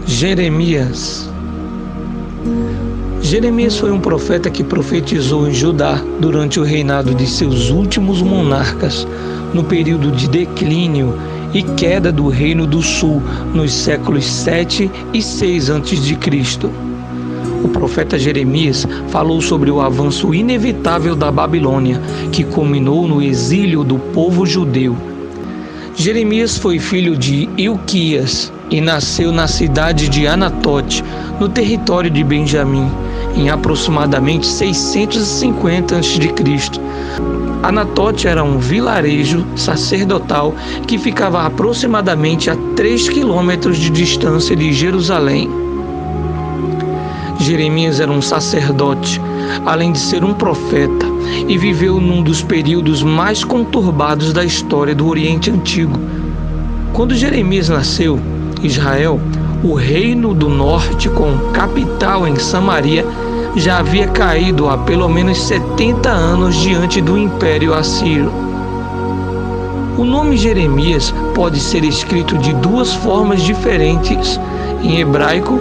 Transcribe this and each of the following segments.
Jeremias. Jeremias foi um profeta que profetizou em Judá durante o reinado de seus últimos monarcas, no período de declínio e queda do Reino do Sul, nos séculos 7 e 6 a.C. O profeta Jeremias falou sobre o avanço inevitável da Babilônia, que culminou no exílio do povo judeu. Jeremias foi filho de Ilquias e nasceu na cidade de Anatote, no território de Benjamim, em aproximadamente 650 a.C. Anatote era um vilarejo sacerdotal que ficava aproximadamente a 3 quilômetros de distância de Jerusalém. Jeremias era um sacerdote, além de ser um profeta, e viveu num dos períodos mais conturbados da história do Oriente Antigo. Quando Jeremias nasceu, Israel, o reino do norte com capital em Samaria, já havia caído há pelo menos 70 anos diante do Império Assírio. O nome Jeremias pode ser escrito de duas formas diferentes. Em hebraico,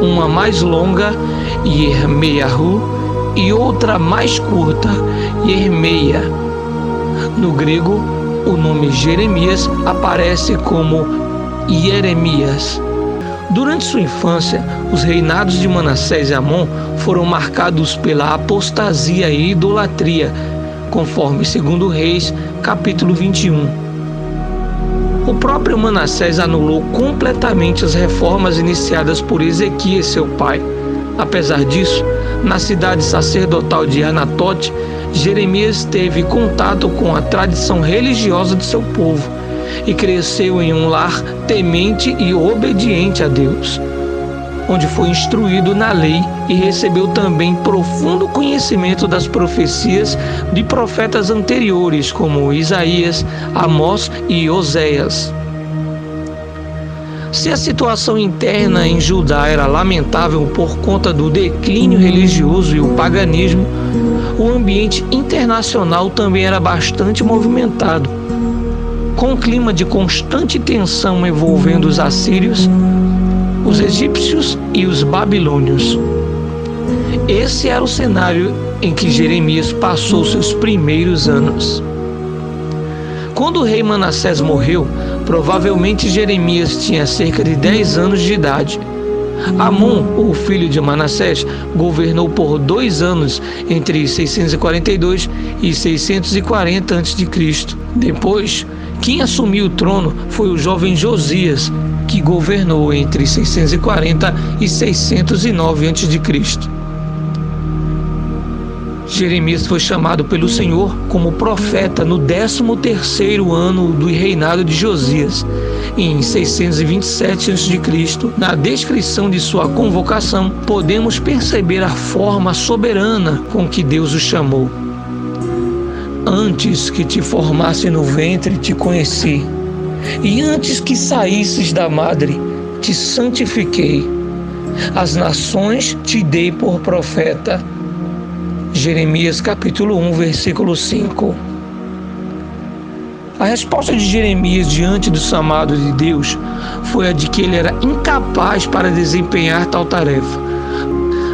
uma mais longa, Yermeyahu, e outra mais curta, Yermeia. No grego, o nome Jeremias aparece como Jeremias. Durante sua infância, os reinados de Manassés e Amon foram marcados pela apostasia e idolatria, conforme 2 Reis, capítulo 21. O próprio Manassés anulou completamente as reformas iniciadas por Ezequias, seu pai. Apesar disso, na cidade sacerdotal de Anatote, Jeremias teve contato com a tradição religiosa de seu povo e cresceu em um lar temente e obediente a Deus, onde foi instruído na lei e recebeu também profundo conhecimento das profecias de profetas anteriores, como Isaías, Amós e Oséias. Se a situação interna em Judá era lamentável por conta do declínio religioso e o paganismo, o ambiente internacional também era bastante movimentado, com um clima de constante tensão envolvendo os assírios, os egípcios e os babilônios. Esse era o cenário em que Jeremias passou seus primeiros anos. Quando o rei Manassés morreu, provavelmente Jeremias tinha cerca de 10 anos de idade. Amon, o filho de Manassés, governou por 2 anos entre 642 e 640 a.C. Depois, quem assumiu o trono foi o jovem Josias, que governou entre 640 e 609 a.C. Jeremias foi chamado pelo Senhor como profeta no 13º ano do reinado de Josias, em 627 a.C. Na descrição de sua convocação, podemos perceber a forma soberana com que Deus o chamou. Antes que te formasse no ventre, te conheci, e antes que saísses da madre, te santifiquei. As nações te dei por profeta. Jeremias capítulo 1, versículo 5. A resposta de Jeremias diante do chamado de Deus foi a de que ele era incapaz para desempenhar tal tarefa.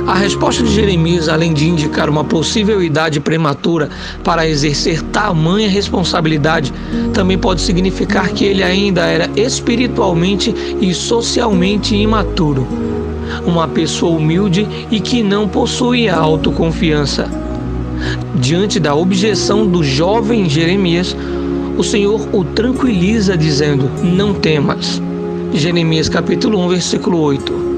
A resposta de Jeremias, além de indicar uma possível idade prematura para exercer tamanha responsabilidade, também pode significar que ele ainda era espiritualmente e socialmente imaturo, uma pessoa humilde e que não possuía autoconfiança. Diante da objeção do jovem Jeremias, o Senhor o tranquiliza dizendo: não temas. Jeremias capítulo 1, versículo 8.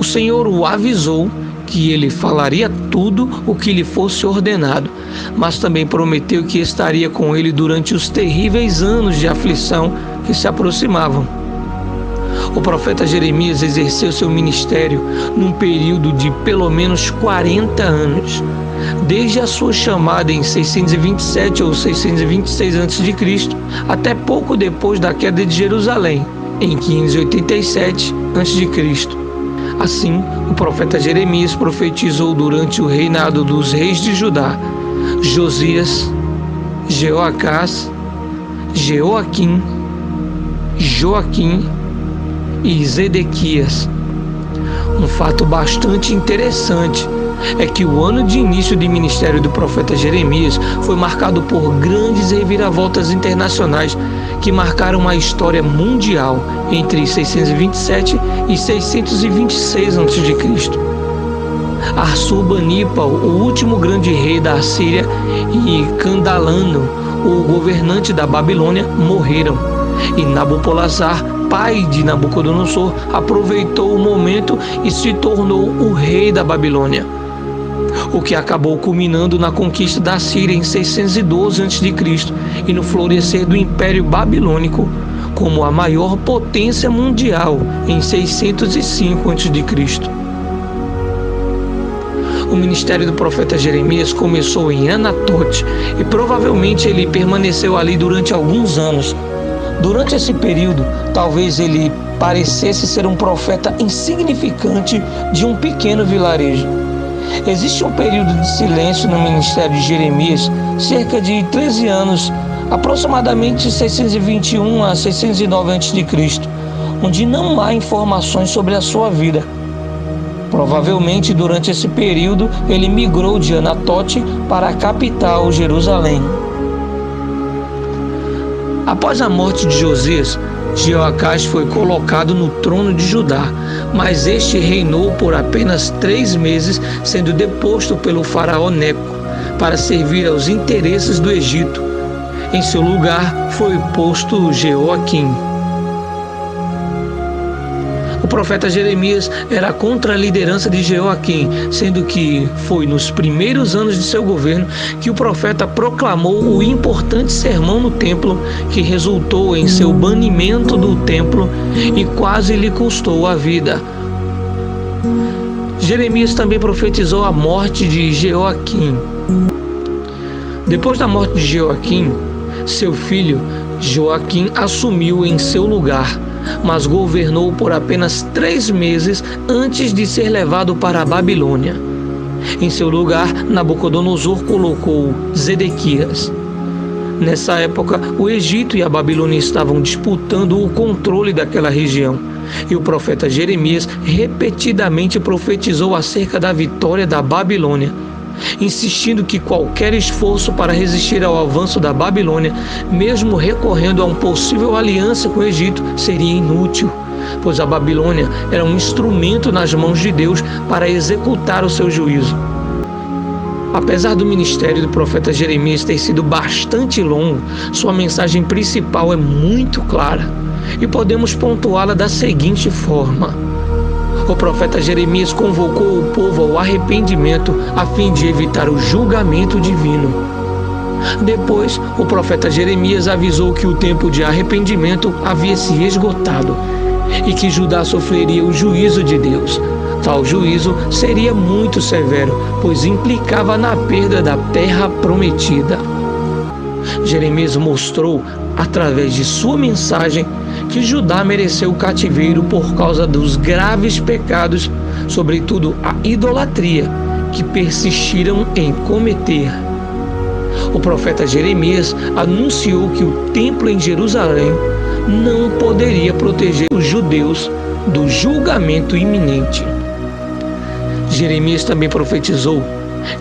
O Senhor o avisou que ele falaria tudo o que lhe fosse ordenado, mas também prometeu que estaria com ele durante os terríveis anos de aflição que se aproximavam. O profeta Jeremias exerceu seu ministério num período de pelo menos 40 anos, desde a sua chamada em 627 ou 626 a.C. até pouco depois da queda de Jerusalém, em 587 a.C. Assim, o profeta Jeremias profetizou durante o reinado dos reis de Judá, Josias, Jeoacás, Jeoaquim, Joaquim e Zedequias. Um fato bastante interessante é que o ano de início de ministério do profeta Jeremias foi marcado por grandes reviravoltas internacionais que marcaram a história mundial entre 627 e 626 a.C. Assurbanipal, o último grande rei da Assíria, e Candalano, o governante da Babilônia, morreram, e Nabopolassar, pai de Nabucodonosor, aproveitou o momento e se tornou o rei da Babilônia, o que acabou culminando na conquista da Síria em 612 a.C. e no florescer do Império Babilônico como a maior potência mundial em 605 a.C. O ministério do profeta Jeremias começou em Anatote e provavelmente ele permaneceu ali durante alguns anos. Durante esse período, talvez ele parecesse ser um profeta insignificante de um pequeno vilarejo. Existe um período de silêncio no ministério de Jeremias, cerca de 13 anos, aproximadamente 621 a 609 a.C., onde não há informações sobre a sua vida. Provavelmente, durante esse período, ele migrou de Anatote para a capital, Jerusalém. Após a morte de Josias, Jeoacás foi colocado no trono de Judá, mas este reinou por apenas 3 meses, sendo deposto pelo faraó Neco, para servir aos interesses do Egito. Em seu lugar foi posto Jeoaquim. O profeta Jeremias era contra a liderança de Jeoaquim, sendo que foi nos primeiros anos de seu governo que o profeta proclamou o importante sermão no templo, que resultou em seu banimento do templo e quase lhe custou a vida. Jeremias também profetizou a morte de Jeoaquim. Depois da morte de Jeoaquim, seu filho Joaquim assumiu em seu lugar, mas governou por apenas 3 meses antes de ser levado para a Babilônia. Em seu lugar, Nabucodonosor colocou Zedequias. Nessa época, o Egito e a Babilônia estavam disputando o controle daquela região, e o profeta Jeremias repetidamente profetizou acerca da vitória da Babilônia, insistindo que qualquer esforço para resistir ao avanço da Babilônia, mesmo recorrendo a uma possível aliança com o Egito, seria inútil, pois a Babilônia era um instrumento nas mãos de Deus para executar o seu juízo. Apesar do ministério do profeta Jeremias ter sido bastante longo, sua mensagem principal é muito clara, e podemos pontuá-la da seguinte forma: o profeta Jeremias convocou o povo ao arrependimento a fim de evitar o julgamento divino. Depois, o profeta Jeremias avisou que o tempo de arrependimento havia se esgotado e que Judá sofreria o juízo de Deus. Tal juízo seria muito severo, pois implicava na perda da terra prometida. Jeremias mostrou, através de sua mensagem, que Judá mereceu o cativeiro por causa dos graves pecados, sobretudo a idolatria, que persistiram em cometer. O profeta Jeremias anunciou que o templo em Jerusalém não poderia proteger os judeus do julgamento iminente. Jeremias também profetizou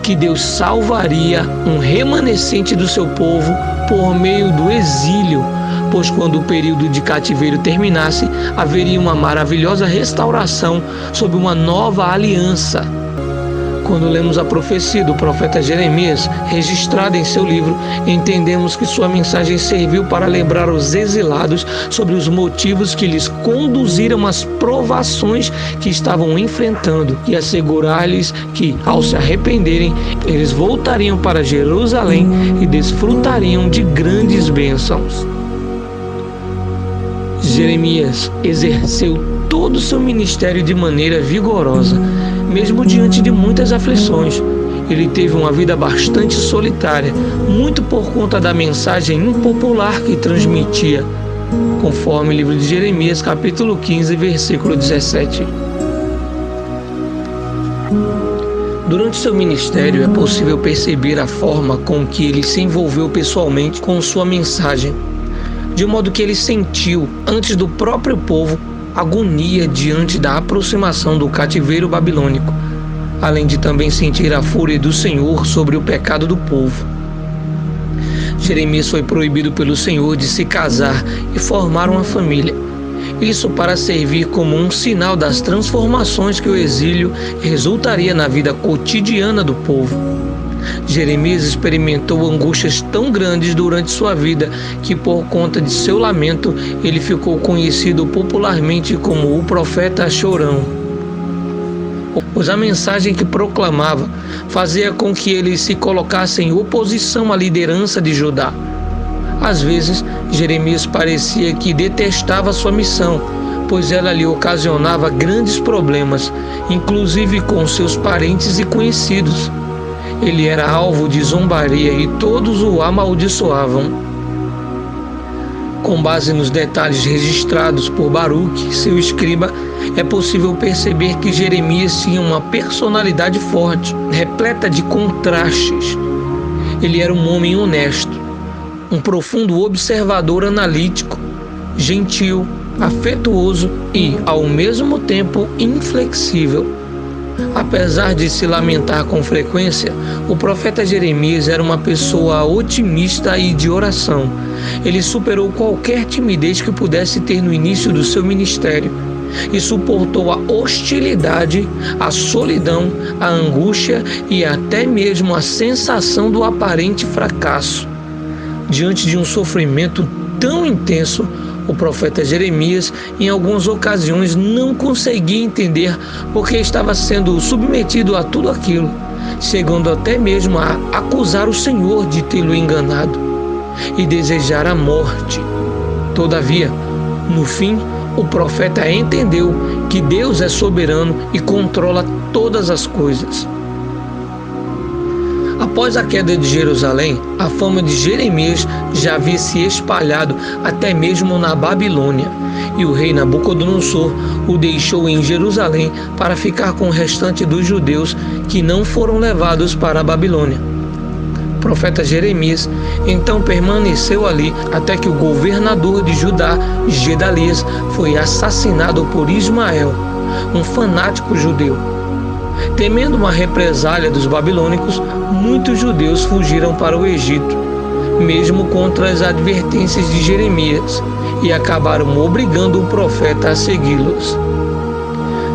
que Deus salvaria um remanescente do seu povo por meio do exílio, pois quando o período de cativeiro terminasse, haveria uma maravilhosa restauração sob uma nova aliança. Quando lemos a profecia do profeta Jeremias, registrada em seu livro, entendemos que sua mensagem serviu para lembrar os exilados sobre os motivos que lhes conduziram às provações que estavam enfrentando e assegurar-lhes que, ao se arrependerem, eles voltariam para Jerusalém e desfrutariam de grandes bênçãos. Jeremias exerceu todo o seu ministério de maneira vigorosa, mesmo diante de muitas aflições. Ele teve uma vida bastante solitária, muito por conta da mensagem impopular que transmitia, conforme o livro de Jeremias, capítulo 15, versículo 17. Durante seu ministério é possível perceber a forma com que ele se envolveu pessoalmente com sua mensagem, de modo que ele sentiu, antes do próprio povo, agonia diante da aproximação do cativeiro babilônico, além de também sentir a fúria do Senhor sobre o pecado do povo. Jeremias foi proibido pelo Senhor de se casar e formar uma família. Isso para servir como um sinal das transformações que o exílio resultaria na vida cotidiana do povo. Jeremias experimentou angústias tão grandes durante sua vida que, por conta de seu lamento, ele ficou conhecido popularmente como o profeta chorão. Pois a mensagem que proclamava fazia com que ele se colocasse em oposição à liderança de Judá. Às vezes, Jeremias parecia que detestava sua missão, pois ela lhe ocasionava grandes problemas, inclusive com seus parentes e conhecidos. Ele era alvo de zombaria e todos o amaldiçoavam. Com base nos detalhes registrados por Baruque, seu escriba, é possível perceber que Jeremias tinha uma personalidade forte, repleta de contrastes. Ele era um homem honesto, um profundo observador analítico, gentil, afetuoso e, ao mesmo tempo, inflexível. Apesar de se lamentar com frequência, o profeta Jeremias era uma pessoa otimista e de oração. Ele superou qualquer timidez que pudesse ter no início do seu ministério e suportou a hostilidade, a solidão, a angústia e até mesmo a sensação do aparente fracasso. Diante de um sofrimento tão intenso, o profeta Jeremias, em algumas ocasiões, não conseguia entender por que estava sendo submetido a tudo aquilo, chegando até mesmo a acusar o Senhor de tê-lo enganado e desejar a morte. Todavia, no fim, o profeta entendeu que Deus é soberano e controla todas as coisas. Após a queda de Jerusalém, a fama de Jeremias já havia se espalhado até mesmo na Babilônia, e o rei Nabucodonosor o deixou em Jerusalém para ficar com o restante dos judeus que não foram levados para a Babilônia. O profeta Jeremias então permaneceu ali até que o governador de Judá, Gedalias, foi assassinado por Ismael, um fanático judeu. Temendo uma represália dos babilônicos, muitos judeus fugiram para o Egito, mesmo contra as advertências de Jeremias, e acabaram obrigando o profeta a segui-los.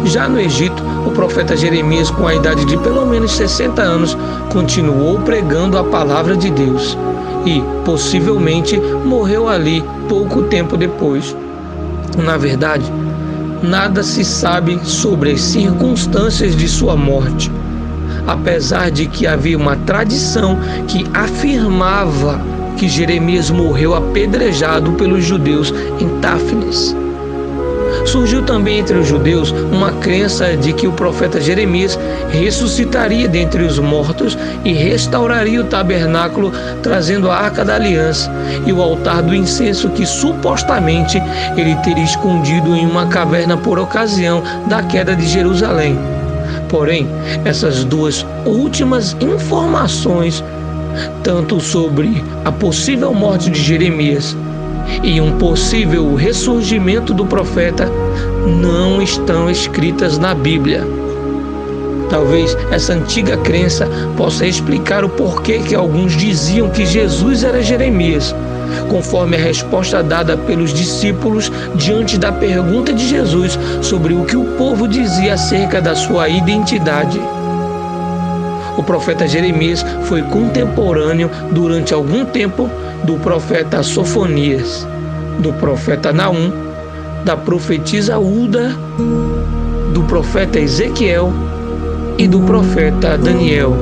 Já no Egito, o profeta Jeremias, com a idade de pelo menos 60 anos, continuou pregando a palavra de Deus e, possivelmente, morreu ali pouco tempo depois. Na verdade, nada se sabe sobre as circunstâncias de sua morte, apesar de que havia uma tradição que afirmava que Jeremias morreu apedrejado pelos judeus em Táfnis. Surgiu também entre os judeus uma crença de que o profeta Jeremias ressuscitaria dentre os mortos e restauraria o tabernáculo, trazendo a Arca da Aliança e o altar do incenso que supostamente ele teria escondido em uma caverna por ocasião da queda de Jerusalém. Porém, essas duas últimas informações, tanto sobre a possível morte de Jeremias e um possível ressurgimento do profeta, não estão escritas na Bíblia. Talvez essa antiga crença possa explicar o porquê que alguns diziam que Jesus era Jeremias, conforme a resposta dada pelos discípulos diante da pergunta de Jesus sobre o que o povo dizia acerca da sua identidade. O profeta Jeremias foi contemporâneo durante algum tempo do profeta Sofonias, do profeta Naum, da profetisa Uda, do profeta Ezequiel e do profeta Daniel.